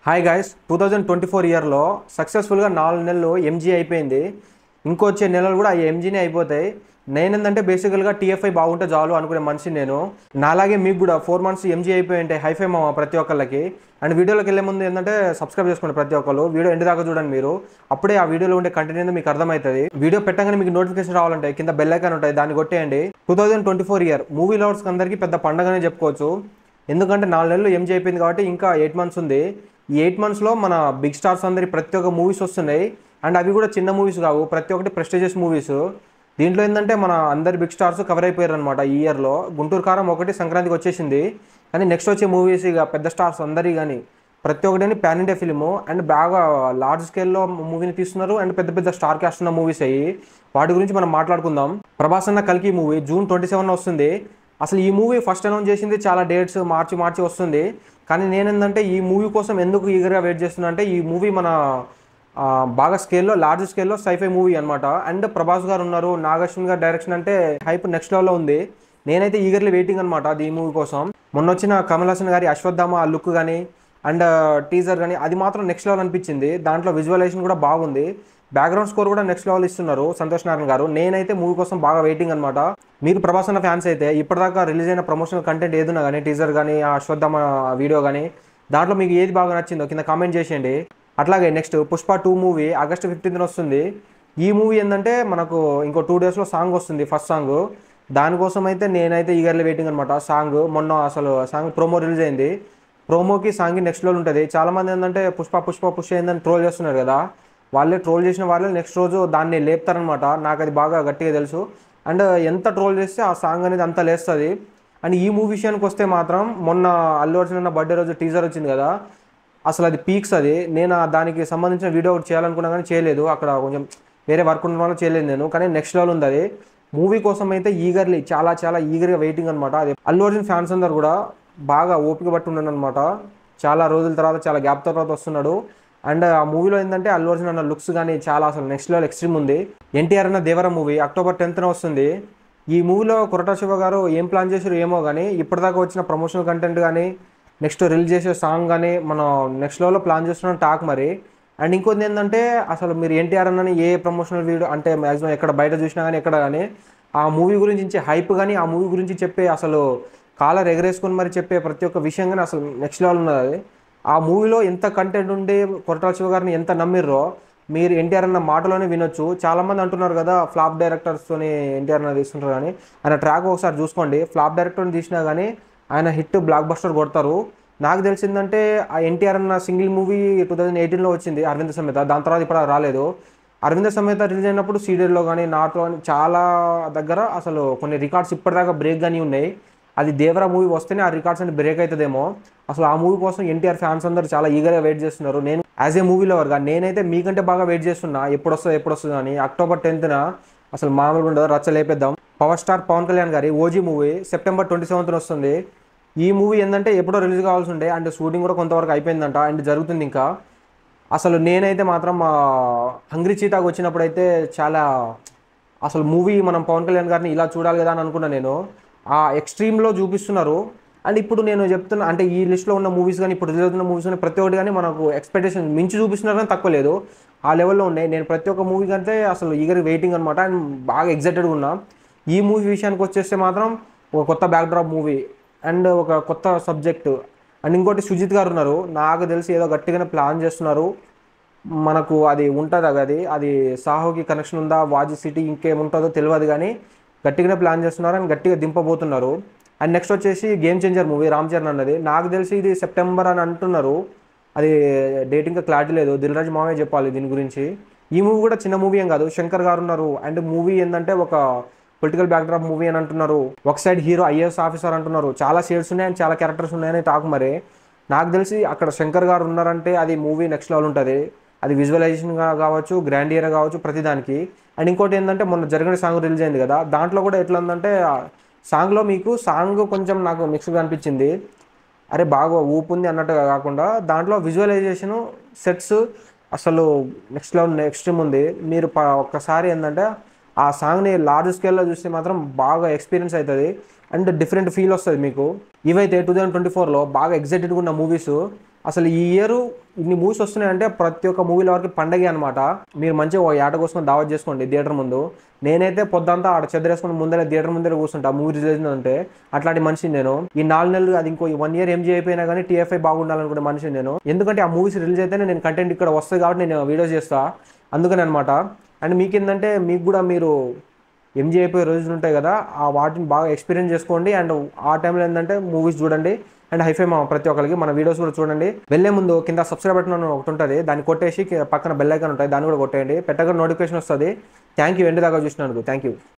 Hi guys 2024 ఇయర్లో సక్సెస్ఫుల్గా 4 నెలలు ఎంజీ అయిపోయింది. ఇంకొచ్చే నెలలు కూడా ఆ ఎంజీనే అయిపోతాయి. నేనేందంటే బేసికల్గా టీఎఫ్ఐ బాగుంటే చాలు అనుకునే మనిషి నేను. నాలాగే మీకు కూడా 4 months ఎంజీ అయిపోయి ఉంటాయి హైఫై మా ప్రతి ఒక్కళ్ళకి. అండ్ వీడియోలోకి వెళ్ళే ముందు ఏంటంటే సబ్స్క్రైబ్ చేసుకోండి ప్రతి ఒక్కరు. వీడియో ఎండ్ దాకా చూడండి మీరు. అప్పుడే ఆ వీడియోలో ఉండే కంటెంట్ ఏందో మీకు అర్థమవుతుంది. వీడియో పెట్టగానే మీకు నోటిఫికేషన్ రావాలంటే కింద బెల్ ఐకాన్ ఉంటుంది, దాన్ని కొట్టేయండి. 2024 ఇయర్ మూవీ లవర్స్కి అందరికీ పెద్ద పండగనే చెప్పుకోవచ్చు. ఎందుకంటే 4 నెలలు ఎంజీ అయిపోయింది కాబట్టి ఇంకా 8 months ఉంది. ఈ 8 monthsలో మన బిగ్ స్టార్స్ అందరి ప్రతి ఒక్క మూవీస్ వస్తున్నాయి. అండ్ అవి కూడా చిన్న మూవీస్ కావు, ప్రతి ఒక్కటి ప్రెస్టీజియస్ మూవీస్. దీంట్లో ఏంటంటే మన అందరి బిగ్ స్టార్స్ కవర్ అయిపోయారు అనమాట. ఈ ఇయర్లో గుంటూరు కారం ఒకటి సంక్రాంతికి వచ్చేసింది. కానీ నెక్స్ట్ వచ్చే మూవీస్ ఇక పెద్ద స్టార్స్ అందరి కానీ ప్రతి ఒక్కటి పాన్ ఇండియా ఫిలిము అండ్ బాగా లార్జ్ స్కేల్లో మూవీని తీస్తున్నారు. అండ్ పెద్ద పెద్ద స్టార్ క్యాస్ట్ ఉన్న మూవీస్ అయ్యి వాటి గురించి మనం మాట్లాడుకుందాం. ప్రభాస్ అన్న కల్కి మూవీ June 27 వస్తుంది. అసలు ఈ మూవీ ఫస్ట్ అనౌన్స్ చేసింది చాలా డేట్స్ మార్చి వస్తుంది. కానీ నేనేందంటే ఈ మూవీ కోసం ఎందుకు ఈగర్గా వెయిట్ చేస్తున్నా అంటే ఈ మూవీ మన బాగా స్కేల్లో లార్జ్ స్కేల్లో సైఫై మూవీ అనమాట. అండ్ ప్రభాస్ గారు ఉన్నారు, నాగశ్విన్ గారు డైరెక్షన్ అంటే హైప్ నెక్స్ట్ లెవెల్లో ఉంది. నేనైతే ఈగర్లీ వెయిటింగ్ అనమాట అది ఈ మూవీ కోసం. మొన్న వచ్చిన కమల్ హాసన్ గారి అశ్వత్థామ ఆ లుక్ కానీ అండ్ టీజర్ కానీ అది మాత్రం నెక్స్ట్ లెవెల్ అనిపించింది. దాంట్లో విజువలైజేషన్ కూడా బాగుంది, బ్యాక్గ్రౌండ్ స్కోర్ కూడా నెక్స్ట్ లెవెల్ ఇస్తున్నారు సంతోష్ నారాయణ గారు. నేనైతే మూవీ కోసం బాగా వెయిటింగ్ అనమాట. మీరు ప్రభాస్ అన్న ఫ్యాన్స్ అయితే ఇప్పటిదాకా రిలీజ్ అయిన ప్రమోషనల్ కంటెంట్ ఏదున్నా కానీ టీజర్ కానీ ఆ అశ్వత్థామ వీడియో కానీ దాంట్లో మీకు ఏది బాగా నచ్చిందో కింద కామెంట్ చేసేయండి. అట్లాగే next Pushpa 2 movie August 15th వస్తుంది. ఈ మూవీ ఏంటంటే మనకు ఇంకో 2 daysలో సాంగ్ వస్తుంది, ఫస్ట్ సాంగ్. దానికోసం అయితే నేనైతే ఈగర్లీ వెయిటింగ్ అనమాట. సాంగ్ మొన్న అసలు సాంగ్ ప్రోమో రిలీజ్ అయింది. ప్రోమోకి సాంగ్ నెక్స్ట్ లెవెల్ ఉంటుంది. చాలామంది ఏంటంటే పుష్ప ఏందని ట్రోల్ చేస్తున్నారు కదా, వాళ్ళే ట్రోల్ చేసిన వాళ్ళే నెక్స్ట్ రోజు దాన్ని లేపుతారనమాట. నాకు అది బాగా గట్టిగా తెలుసు. అండ్ ఎంత ట్రోల్ చేస్తే ఆ సాంగ్ అనేది అంత లేస్తుంది. అండ్ ఈ మూవీ విషయానికి వస్తే మాత్రం మొన్న అల్లు అర్జున్ అన్న బర్త్డే రోజు టీజర్ వచ్చింది కదా, అసలు అది పీక్స్. అది నేను దానికి సంబంధించిన వీడియో ఒకటి చేయాలనుకున్నా కానీ చేయలేదు, అక్కడ కొంచెం వేరే వర్క్ ఉండడం వల్ల చేయలేదు నేను. కానీ నెక్స్ట్ లెవెల్ ఉంది అది. మూవీ కోసం అయితే ఈగర్లీ చాలా ఈగర్గా వెయిటింగ్ అనమాట. అది అల్లు అర్జున్ ఫ్యాన్స్ అందరు కూడా బాగా ఓపిక పట్టి ఉన్నాను అనమాట. చాలా రోజుల తర్వాత చాలా గ్యాప్ తర్వాత వస్తున్నాడు. అండ్ ఆ మూవీలో ఏంటంటే అల్లు అర్జున్ అన్న లుక్స్ కానీ చాలా అసలు నెక్స్ట్ లెవెల్ ఎక్స్ట్రీమ్ ఉంది. ఎన్టీఆర్ అన్న దేవర మూవీ October 10th వస్తుంది. ఈ మూవీలో కొరటా శివ గారు ఏం ప్లాన్ చేశారు ఏమో కానీ ఇప్పటిదాకా వచ్చిన ప్రమోషనల్ కంటెంట్ కానీ నెక్స్ట్ రిలీజ్ చేసే సాంగ్ కానీ మనం నెక్స్ట్ లెవెల్లో ప్లాన్ చేస్తున్నాం టాక్ మరి. అండ్ ఇంకొంది ఏంటంటే అసలు మీరు ఎన్టీఆర్ అన్నని ఏ ప్రమోషనల్ వీడియో అంటే మ్యాక్సిమం ఎక్కడ బయట చూసినా కానీ ఎక్కడ కానీ ఆ మూవీ గురించి హైప్ కానీ ఆ మూవీ గురించి చెప్పే అసలు కాలర్ ఎగరేసుకొని మరి చెప్పే ప్రతి ఒక్క విషయం కానీ అసలు నెక్స్ట్ లెవెల్ ఉన్నది. ఆ మూవీలో ఎంత కంటెంట్ ఉండి కొరటాల శివ గారిని ఎంత నమ్మిర్రో మీరు ఎన్టీఆర్ అన్న మాటలోనే వినొచ్చు. చాలామంది అంటున్నారు కదా ఫ్లాప్ డైరెక్టర్స్తోని ఎన్టీఆర్ అన్న తీసుకుంటారు కానీ ఆయన ట్రాక్ ఒకసారి చూసుకోండి. ఫ్లాప్ డైరెక్టర్ని తీసినా కానీ ఆయన హిట్ బ్లాక్ బస్టర్ కొడతారు. నాకు తెలిసిందంటే ఆ ఎన్టీఆర్ అన్న సింగిల్ మూవీ 2018లో వచ్చింది అరవింద సమేత, దాని తర్వాత ఇప్పుడు రాలేదు. అరవింద సమేత రిలీజ్ అయినప్పుడు సీడెడ్లో కానీ నార్త్లో కానీ చాలా దగ్గర అసలు కొన్ని రికార్డ్స్ ఇప్పటిదాకా బ్రేక్ కానీ ఉన్నాయి. అది దేవరా మూవీ వస్తేనే ఆ రికార్డ్స్ అని బ్రేక్ అవుతుందేమో. అసలు ఆ మూవీ కోసం ఎన్టీఆర్ ఫ్యాన్స్ అందరూ చాలా ఈగర్గా వెయిట్ చేస్తున్నారు. నేను యాజ్ ఏ మూవీ లవర్గా నేనైతే మీకంటే బాగా వెయిట్ చేస్తున్నా ఎప్పుడు వస్తుంది అని. October 10th అసలు మామూలుగా ఉండదు, రచ్చలేపేద్దాం. పవర్ స్టార్ పవన్ కళ్యాణ్ గారి ఓజీ మూవీ September 27th వస్తుంది. ఈ మూవీ ఏంటంటే ఎప్పుడో రిలీజ్ కావాల్సి ఉండే అండ్ షూటింగ్ కూడా కొంతవరకు అయిపోయిందంట అండ్ జరుగుతుంది ఇంకా. అసలు నేనైతే మాత్రం హంగ్రీ చీతాకు వచ్చినప్పుడు అయితే చాలా అసలు మూవీ మనం పవన్ కళ్యాణ్ గారిని ఇలా చూడాలి కదా అని అనుకున్నా నేను. ఆ ఎక్స్ట్రీమ్లో చూపిస్తున్నారు. అండ్ ఇప్పుడు నేను చెప్తున్నా అంటే ఈ లిస్ట్లో ఉన్న మూవీస్ కానీ ఇప్పుడు రిలీజ్ అవుతున్న మూవీస్ కానీ ప్రతి ఒక్కటి కానీ మనకు ఎక్స్పెక్టేషన్ మించి చూపిస్తున్నారు కానీ తక్కువ లేదు, ఆ లెవెల్లో ఉన్నాయి. నేను ప్రతి ఒక్క మూవీ కంటే అసలు ఈగర్ వెయిటింగ్ అనమాట. అండ్ బాగా ఎగ్జైటెడ్గా ఉన్నా. ఈ మూవీ విషయానికి వచ్చేస్తే మాత్రం ఒక కొత్త బ్యాక్డ్రాప్ మూవీ అండ్ ఒక కొత్త సబ్జెక్టు. అండ్ ఇంకోటి సుజిత్ గారు ఉన్నారు, నాకు తెలిసి ఏదో గట్టిగానే ప్లాన్ చేస్తున్నారు. మనకు అది ఉంటుంది అది సాహోకి కనెక్షన్ ఉందా, వాజీ సిటీ ఇంకేముంటుందో తెలియదు కానీ గట్టిగానే ప్లాన్ చేస్తున్నారు అండ్ గట్టిగా దింపబోతున్నారు. అండ్ నెక్స్ట్ వచ్చేసి game changer movie Ram Charan అన్నది. నాకు తెలిసి ఇది సెప్టెంబర్ అని అంటున్నారు, అది డేట్ ఇంకా క్లారిటీ లేదు. దిల్ రాజు మామే చెప్పాలి దీని గురించి. ఈ మూవీ కూడా చిన్న మూవీ ఏం కాదు, శంకర్ గారు ఉన్నారు. అండ్ మూవీ ఏంటంటే ఒక పొలిటికల్ బ్యాక్డ్రాప్ మూవీ అని అంటున్నారు. ఒక సైడ్ హీరో IAS ఆఫీసర్ అంటున్నారు. చాలా షేడ్స్ ఉన్నాయి అండ్ చాలా క్యారెక్టర్స్ ఉన్నాయని టాక్ మరి. నాకు తెలిసి అక్కడ శంకర్ గారు ఉన్నారంటే అది మూవీ నెక్స్ట్ లెవెల్ ఉంటుంది. అది విజువలైజేషన్గా కావచ్చు, గ్రాండియర్గా కావచ్చు, ప్రతిదానికి. అండ్ ఇంకోటి ఏంటంటే మొన్న జరిగిన సాంగ్ రిలీజ్ అయింది కదా, దాంట్లో కూడా ఎట్లా ఉందంటే సాంగ్లో మీకు సాంగ్ కొంచెం నాకు మిక్స్గా అనిపించింది. అరే బాగా ఊపు ఉంది అన్నట్టుగా కాకుండా దాంట్లో విజువలైజేషను సెట్స్ అసలు నెక్స్ట్ లెవెల్ ఎక్స్ట్రీమ్ ఉంది. మీరు ఒక్కసారి ఏంటంటే ఆ సాంగ్ని లార్జ్ స్కేల్లో చూస్తే మాత్రం బాగా ఎక్స్పీరియన్స్ అవుతుంది అండ్ డిఫరెంట్ ఫీల్ వస్తుంది మీకు. ఇవైతే 2024లో బాగా ఎగ్జైటెడ్గా ఉన్న మూవీస్. అసలు ఈ ఇయర్ ఇన్ని మూవీస్ వస్తున్నాయంటే ప్రతి ఒక్క మూవీల వరకు పండగే అనమాట. మీరు మంచిగా ఒక ఏట కోసుకొని దావత్ చేసుకోండి థియేటర్ ముందు. నేనైతే పొద్దంతా ఆడ చెద్దరేసుకొని ముందరే థియేటర్ ముందరే కూర్చుంటా మూవీ రిలీజ్ అంటే. అట్లాంటి మనిషిని నేను. ఈ 4 నెలలు అది ఇంకో 1 ఇయర్ ఎంజీ అయిపోయినా కానీ టీఎఫ్ఐ బాగుండాలనుకునే మనిషిని నేను. ఎందుకంటే ఆ మూవీస్ రిలీజ్ అయితేనే నేను కంటెంట్ ఇక్కడ వస్తుంది కాబట్టి నేను వీడియోస్ చేస్తా, అందుకని అనమాట. అండ్ మీకేంటంటే మీకు కూడా మీరు ఎంజీ అయిపోయే రోజులు ఉంటాయి కదా, ఆ వాటిని బాగా ఎక్స్పీరియన్స్ చేసుకోండి. అండ్ ఆ టైంలో ఏంటంటే మూవీస్ చూడండి. అండ్ హైఫై మా ప్రతి ఒక్కరికి మన వీడియోస్ కూడా చూడండి. వెళ్ళే ముందు కింద సబ్స్క్రైబ్ బటన్ ఒకటి ఉంటుంది, దాన్ని కొట్టేసి పక్కన బెల్ ఐకాన్ ఉంటుంది, దాన్ని కూడా కొట్టేయండి. పెట్టగా నోటిఫికేషన్ వస్తుంది. థ్యాంక్ యూ ఎండ్ దాకా చూసినందుకు. Thank you.